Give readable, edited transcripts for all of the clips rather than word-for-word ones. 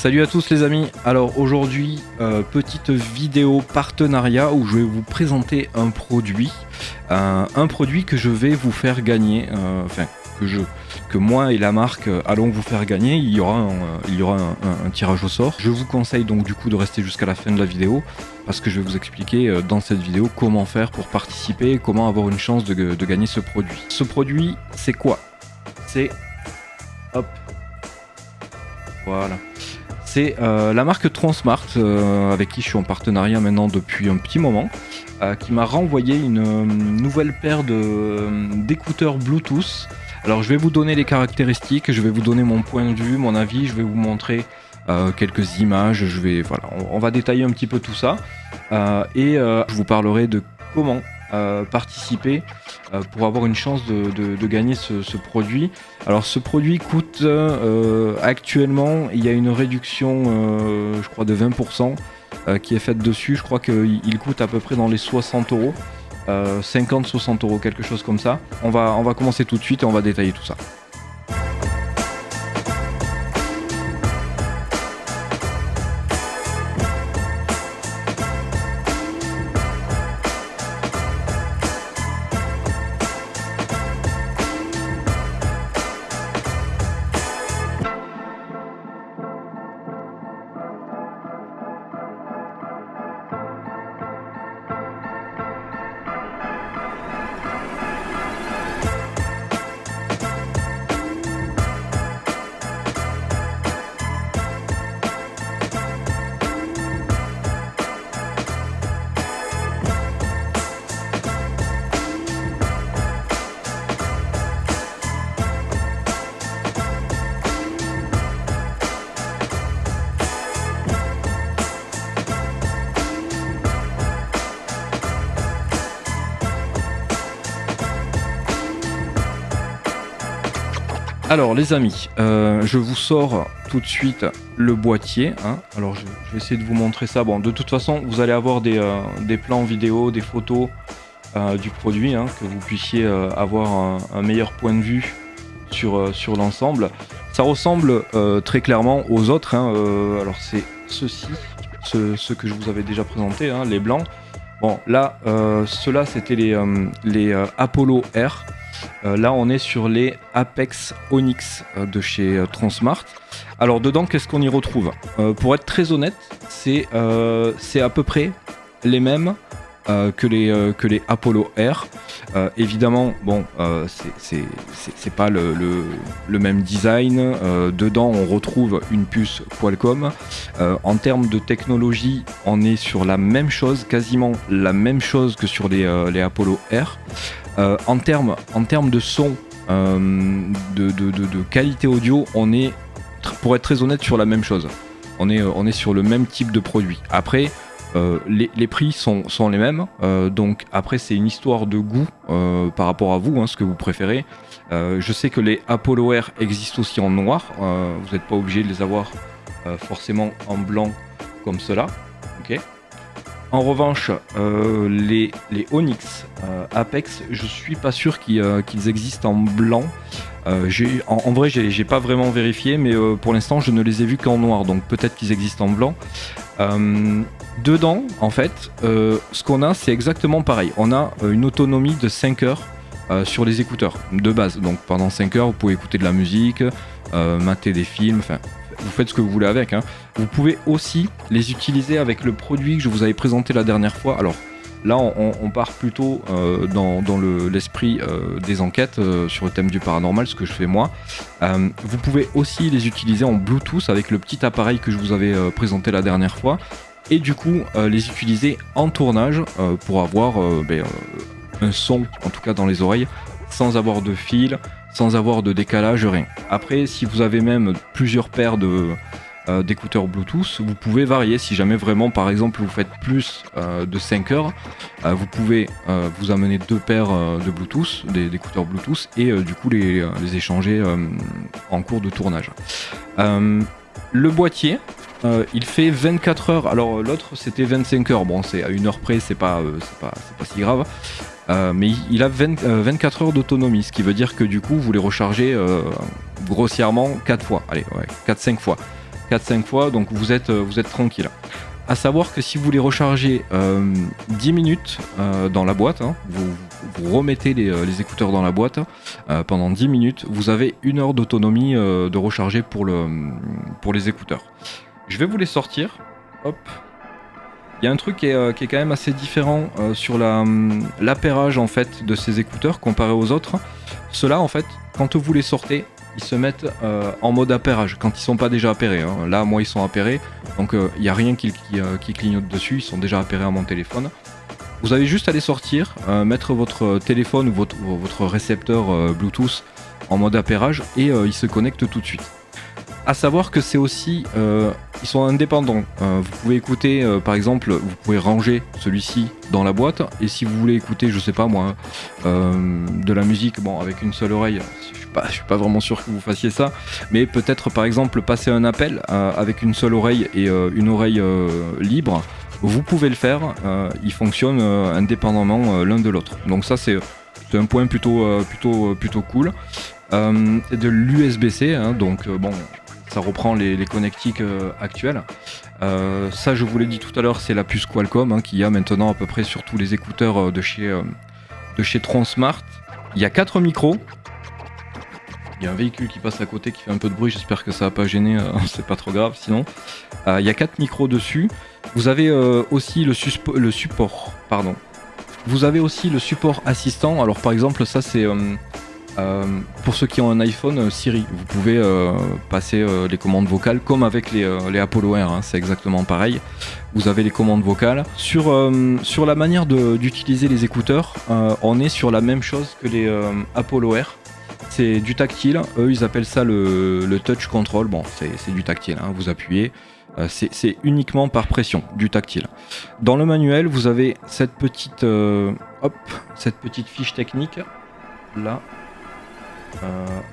Salut à tous les amis, alors aujourd'hui petite vidéo partenariat où je vais vous présenter un produit que je vais vous faire gagner, que moi et la marque allons vous faire gagner. Il y aura un tirage au sort. Je vous conseille donc du coup de rester jusqu'à la fin de la vidéo parce que je vais vous expliquer dans cette vidéo comment faire pour participer et comment avoir une chance de gagner ce produit. Ce produit c'est quoi? C'est... hop, voilà. C'est la marque Transmart, avec qui je suis en partenariat maintenant depuis un petit moment, qui m'a renvoyé une nouvelle paire d'écouteurs Bluetooth. Alors je vais vous donner les caractéristiques, je vais vous donner mon point de vue, mon avis, je vais vous montrer quelques images, on va détailler un petit peu tout ça, et je vous parlerai de comment participer pour avoir une chance de gagner ce produit. Alors ce produit coûte actuellement, il y a une réduction je crois de 20% qui est faite dessus. Je crois qu'il coûte à peu près dans les 60 euros, 50-60 euros, quelque chose comme ça. On va commencer tout de suite et on va détailler tout ça. Alors les amis, je vous sors tout de suite le boîtier, hein. Alors je vais essayer de vous montrer ça. Bon, de toute façon vous allez avoir des plans vidéo, des photos du produit, hein, que vous puissiez avoir un meilleur point de vue sur l'ensemble. Ça ressemble très clairement aux autres, hein. Alors c'est ceux-ci, ceux que je vous avais déjà présenté, hein, les blancs. Bon là, ceux-là c'était les Apollo Air. Là on est sur les Apex Onyx de chez Transmart. Alors dedans qu'est-ce qu'on y retrouve? Pour être très honnête, c'est à peu près les mêmes que les Apollo Air. Évidemment bon, c'est pas le même design. Dedans on retrouve une puce Qualcomm. En termes de technologie on est sur la même chose, quasiment la même chose que sur les Apollo Air. En termes de son, de qualité audio, on est, pour être très honnête, sur la même chose. On est sur le même type de produit. Après, les prix sont les mêmes, donc après c'est une histoire de goût par rapport à vous, hein, ce que vous préférez. Je sais que les Apollo Air existent aussi en noir, vous n'êtes pas obligé de les avoir forcément en blanc comme cela. Okay. En revanche, les Onyx Apex, je suis pas sûr qu'ils existent en blanc. En vrai, j'ai pas vraiment vérifié, mais pour l'instant, je ne les ai vus qu'en noir, donc peut-être qu'ils existent en blanc. Dedans, en fait, ce qu'on a, c'est exactement pareil. On a une autonomie de 5 heures sur les écouteurs de base. Donc pendant 5 heures, vous pouvez écouter de la musique, mater des films, enfin... Vous faites ce que vous voulez avec, hein. Vous pouvez aussi les utiliser avec le produit que je vous avais présenté la dernière fois. Alors là on part plutôt dans l'esprit des enquêtes sur le thème du paranormal, ce que je fais moi. Vous pouvez aussi les utiliser en Bluetooth avec le petit appareil que je vous avais présenté la dernière fois. Et du coup les utiliser en tournage pour avoir un son, en tout cas dans les oreilles, sans avoir de fil, sans avoir de décalage, rien. Après, si vous avez même plusieurs paires d'écouteurs Bluetooth, vous pouvez varier. Si jamais vraiment, par exemple, vous faites plus de 5 heures, vous pouvez vous amener 2 paires de Bluetooth, d'écouteurs Bluetooth, et du coup les échanger en cours de tournage. Le boîtier, il fait 24 heures. Alors l'autre c'était 25 heures. Bon, c'est à 1 heure près, c'est pas si grave. Mais il a 24 heures d'autonomie, ce qui veut dire que du coup vous les rechargez grossièrement 4 fois, allez, ouais, 4-5 fois. 4-5 fois, donc vous êtes tranquille. À savoir que si vous les rechargez 10 minutes dans la boîte, hein, vous remettez les écouteurs dans la boîte pendant 10 minutes, vous avez 1 heure d'autonomie de recharger pour les écouteurs. Je vais vous les sortir. Hop. Il y a un truc qui est quand même assez différent sur l'appairage en fait de ces écouteurs comparé aux autres. Ceux-là en fait, quand vous les sortez, ils se mettent en mode appairage quand ils sont pas déjà appairés. Hein. Là, moi, ils sont appairés, donc il n'y a rien qui clignote dessus. Ils sont déjà appairés à mon téléphone. Vous avez juste à les sortir, mettre votre téléphone ou votre récepteur Bluetooth en mode appairage et ils se connectent tout de suite. À savoir que c'est aussi, ils sont indépendants. Vous pouvez écouter, par exemple, vous pouvez ranger celui-ci dans la boîte et si vous voulez écouter, je sais pas moi, de la musique, bon, avec une seule oreille. Je suis pas vraiment sûr que vous fassiez ça, mais peut-être par exemple passer un appel avec une seule oreille et une oreille libre, vous pouvez le faire, ils fonctionnent indépendamment l'un de l'autre. Donc ça c'est un point plutôt cool. C'est de l'USB-C, hein, donc bon, ça reprend les connectiques actuels. Ça je vous l'ai dit tout à l'heure, c'est la puce Qualcomm hein, qu'il y a maintenant à peu près sur tous les écouteurs de chez Tronsmart. Il y a 4 micros. Il y a un véhicule qui passe à côté qui fait un peu de bruit, j'espère que ça va pas gêner, c'est pas trop grave sinon. Il y a 4 micros dessus. Vous avez aussi le support, pardon. Vous avez aussi le support assistant. Alors par exemple ça c'est pour ceux qui ont un iPhone Siri. Vous pouvez passer les commandes vocales comme avec les Apollo Air, hein, c'est exactement pareil. Vous avez les commandes vocales. Sur la manière d'utiliser les écouteurs, on est sur la même chose que les Apollo Air. C'est du tactile, eux ils appellent ça le touch control, bon c'est du tactile, hein. Vous appuyez, c'est uniquement par pression, du tactile. Dans le manuel vous avez cette petite fiche technique, là,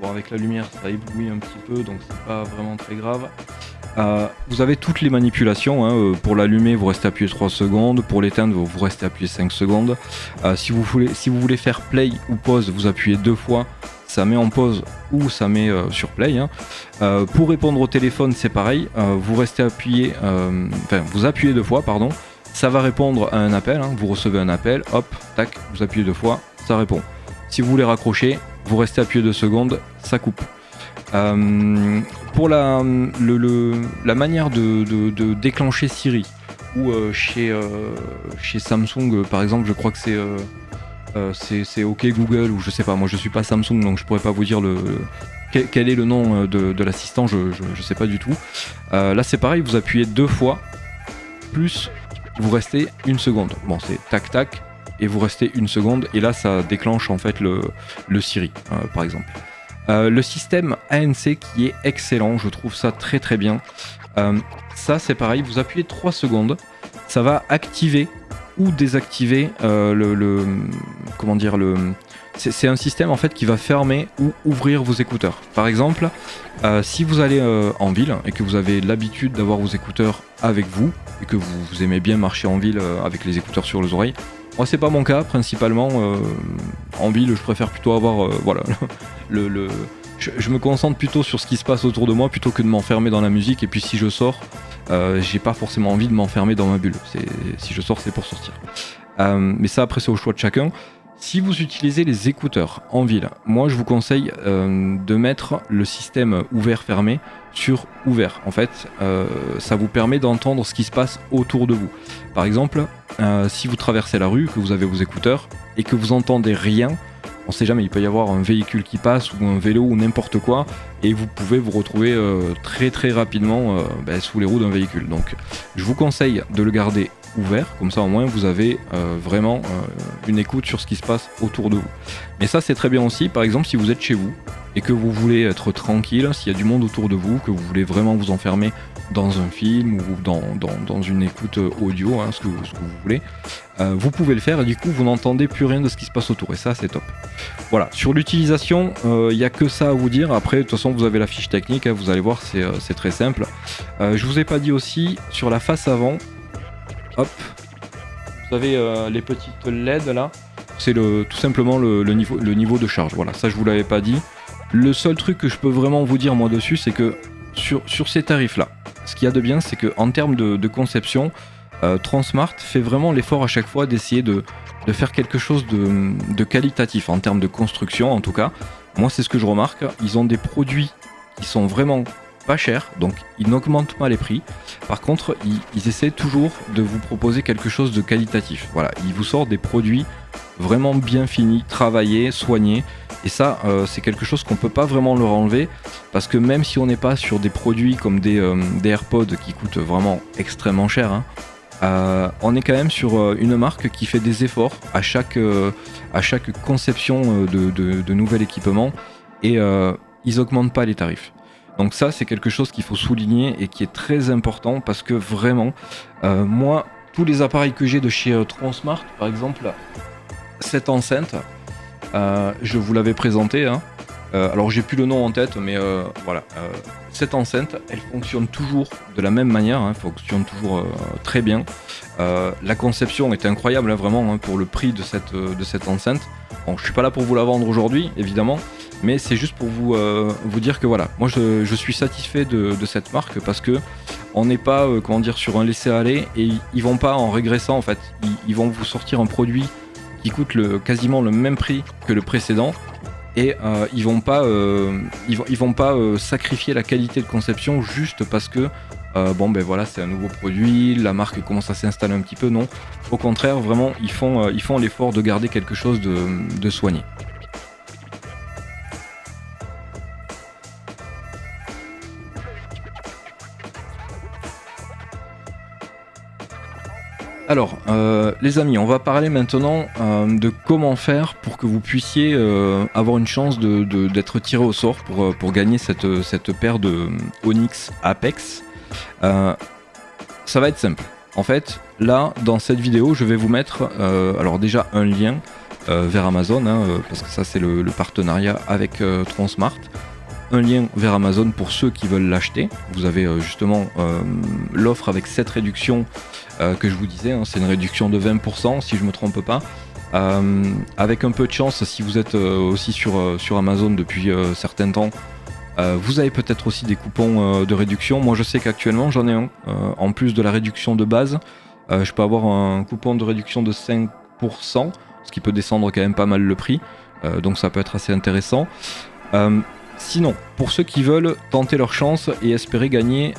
bon avec la lumière ça éblouit un petit peu donc c'est pas vraiment très grave. Vous avez toutes les manipulations, hein. Pour l'allumer vous restez appuyé 3 secondes, pour l'éteindre vous restez appuyé 5 secondes. Si vous voulez faire play ou pause vous appuyez 2 fois. Ça met en pause ou ça met sur play. Hein. Pour répondre au téléphone, c'est pareil. Vous restez appuyé, vous appuyez 2 fois, pardon. Ça va répondre à un appel. Hein. Vous recevez un appel, hop, tac, vous appuyez 2 fois, ça répond. Si vous voulez raccrocher, vous restez appuyé 2 secondes, ça coupe. Pour la manière de déclencher Siri ou chez Samsung, par exemple, je crois que c'est OK Google ou je sais pas, moi je suis pas Samsung donc je pourrais pas vous dire quel est le nom de l'assistant, je sais pas du tout. Là c'est pareil, vous appuyez 2 fois plus vous restez 1 seconde. Bon c'est tac tac et vous restez 1 seconde et là ça déclenche en fait le Siri par exemple. Le système ANC qui est excellent, je trouve ça très très bien. Ça c'est pareil, vous appuyez 3 secondes, ça va activer ou désactiver c'est un système en fait qui va fermer ou ouvrir vos écouteurs. Par exemple, si vous allez en ville et que vous avez l'habitude d'avoir vos écouteurs avec vous et que vous aimez bien marcher en ville avec les écouteurs sur les oreilles, moi c'est pas mon cas principalement. En ville je préfère plutôt avoir je me concentre plutôt sur ce qui se passe autour de moi plutôt que de m'enfermer dans la musique et puis si je sors j'ai pas forcément envie de m'enfermer dans ma bulle. Si je sors c'est pour sortir. Mais ça après c'est au choix de chacun. Si vous utilisez les écouteurs en ville, moi je vous conseille de mettre le système ouvert-fermé sur ouvert. En fait, ça vous permet d'entendre ce qui se passe autour de vous. Par exemple, si vous traversez la rue, que vous avez vos écouteurs et que vous entendez rien, on sait jamais, il peut y avoir un véhicule qui passe ou un vélo ou n'importe quoi et vous pouvez vous retrouver très très rapidement sous les roues d'un véhicule. Donc je vous conseille de le garder ouvert, comme ça au moins vous avez vraiment une écoute sur ce qui se passe autour de vous. Mais ça c'est très bien aussi, par exemple si vous êtes chez vous et que vous voulez être tranquille, s'il y a du monde autour de vous, que vous voulez vraiment vous enfermer dans un film ou dans une écoute audio, hein, ce que vous voulez, vous pouvez le faire et du coup vous n'entendez plus rien de ce qui se passe autour et ça c'est top. Voilà, sur l'utilisation, il n'y a que ça à vous dire. Après de toute façon vous avez la fiche technique, hein, vous allez voir c'est très simple. Je vous ai pas dit aussi, sur la face avant, hop, vous avez les petites LED là, c'est tout simplement le niveau de charge. Voilà, ça je vous l'avais pas dit. Le seul truc que je peux vraiment vous dire moi dessus, c'est que sur ces tarifs là, ce qu'il y a de bien, c'est qu'en termes de conception, Transmart fait vraiment l'effort à chaque fois d'essayer de faire quelque chose de qualitatif, en termes de construction en tout cas. Moi, c'est ce que je remarque. Ils ont des produits qui sont vraiment pas chers, donc ils n'augmentent pas les prix. Par contre, ils essaient toujours de vous proposer quelque chose de qualitatif. Voilà, ils vous sortent des produits vraiment bien finis, travaillés, soignés. Et ça, c'est quelque chose qu'on peut pas vraiment leur enlever, parce que même si on n'est pas sur des produits comme des AirPods qui coûtent vraiment extrêmement cher, hein, on est quand même sur une marque qui fait des efforts à chaque conception de nouvel équipement, et ils augmentent pas les tarifs. Donc ça, c'est quelque chose qu'il faut souligner et qui est très important, parce que vraiment, moi, tous les appareils que j'ai de chez Transmart, par exemple, cette enceinte, je vous l'avais présenté, hein. Alors j'ai plus le nom en tête, mais voilà. Cette enceinte, elle fonctionne toujours de la même manière, hein, fonctionne toujours très bien. La conception est incroyable, hein, vraiment, hein, pour le prix de cette enceinte. Bon, je suis pas là pour vous la vendre aujourd'hui, évidemment, mais c'est juste pour vous dire que voilà, moi je suis satisfait de cette marque, parce que on n'est pas comment dire, sur un laisser-aller, et ils vont pas en régressant en fait. Ils vont vous sortir un produit qui coûte quasiment le même prix que le précédent, et ils vont pas sacrifier la qualité de conception juste parce que bon ben voilà, c'est un nouveau produit, la marque commence à s'installer un petit peu. Non, au contraire, vraiment ils font l'effort de garder quelque chose de soigné. Alors, les amis, on va parler maintenant de comment faire pour que vous puissiez avoir une chance d'être tiré au sort pour gagner cette paire de Onyx Apex. Ça va être simple. En fait, là, dans cette vidéo, je vais vous mettre alors déjà un lien vers Amazon, hein, parce que ça c'est le partenariat avec Transmart. Un lien vers Amazon pour ceux qui veulent l'acheter. Vous avez justement l'offre avec cette réduction que je vous disais, hein, c'est une réduction de 20% si je me trompe pas. Avec un peu de chance, si vous êtes aussi sur Amazon depuis certains temps, vous avez peut-être aussi des coupons de réduction. Moi je sais qu'actuellement j'en ai un. En plus de la réduction de base, je peux avoir un coupon de réduction de 5%, ce qui peut descendre quand même pas mal le prix. Donc ça peut être assez intéressant. Sinon, pour ceux qui veulent tenter leur chance et espérer gagner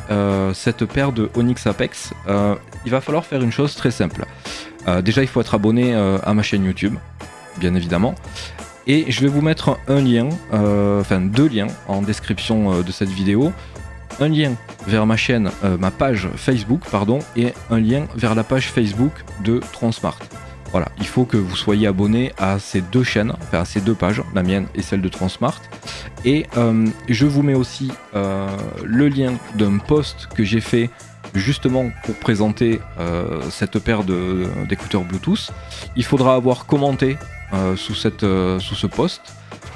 cette paire de Onyx Apex, il va falloir faire une chose très simple. Déjà, il faut être abonné à ma chaîne YouTube, bien évidemment. Et je vais vous mettre un lien, enfin deux liens en description de cette vidéo. Un lien vers ma chaîne, ma page Facebook, pardon, et un lien vers la page Facebook de Transmart. Voilà, il faut que vous soyez abonné à ces deux chaînes, enfin à ces deux pages, la mienne et celle de Transmart. Et je vous mets aussi le lien d'un post que j'ai fait justement pour présenter cette paire d'écouteurs Bluetooth. Il faudra avoir commenté sous ce post,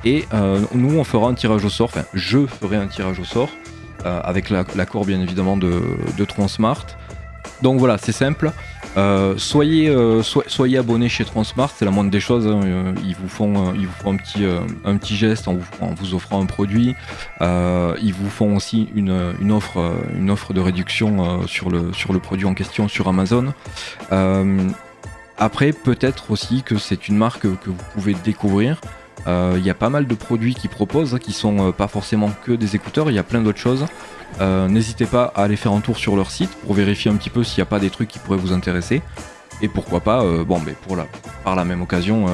et nous on fera un tirage au sort, enfin je ferai un tirage au sort avec l'accord bien évidemment de Transmart. Donc voilà, c'est simple. Soyez abonnés chez Transmart, c'est la moindre des choses, hein. Ils vous font un petit geste en vous offrant un produit. Ils vous font aussi une offre de réduction sur le produit en question sur Amazon. Après, peut-être aussi que c'est une marque que vous pouvez découvrir. Il y a pas mal de produits qu'ils proposent, qui sont pas forcément que des écouteurs, il y a plein d'autres choses. N'hésitez pas à aller faire un tour sur leur site pour vérifier un petit peu s'il n'y a pas des trucs qui pourraient vous intéresser. Et pourquoi pas, par la même occasion,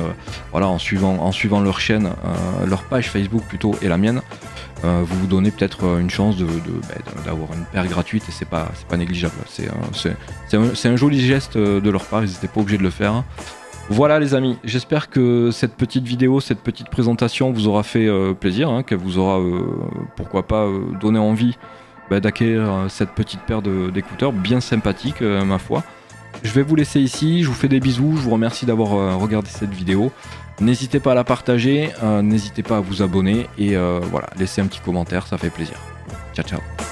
voilà, en suivant leur chaîne, leur page Facebook plutôt, et la mienne, vous donnez peut-être une chance d'avoir une paire gratuite, et c'est pas négligeable. C'est un joli geste de leur part, ils n'étaient pas obligés de le faire. Voilà les amis, j'espère que cette petite vidéo, cette petite présentation vous aura fait plaisir, hein, qu'elle vous aura pourquoi pas donné envie d'acquérir cette petite paire d'écouteurs bien sympathique, ma foi. Je vais vous laisser ici, je vous fais des bisous, je vous remercie d'avoir regardé cette vidéo. N'hésitez pas à la partager, n'hésitez pas à vous abonner, et voilà, laissez un petit commentaire, ça fait plaisir. Ciao ciao.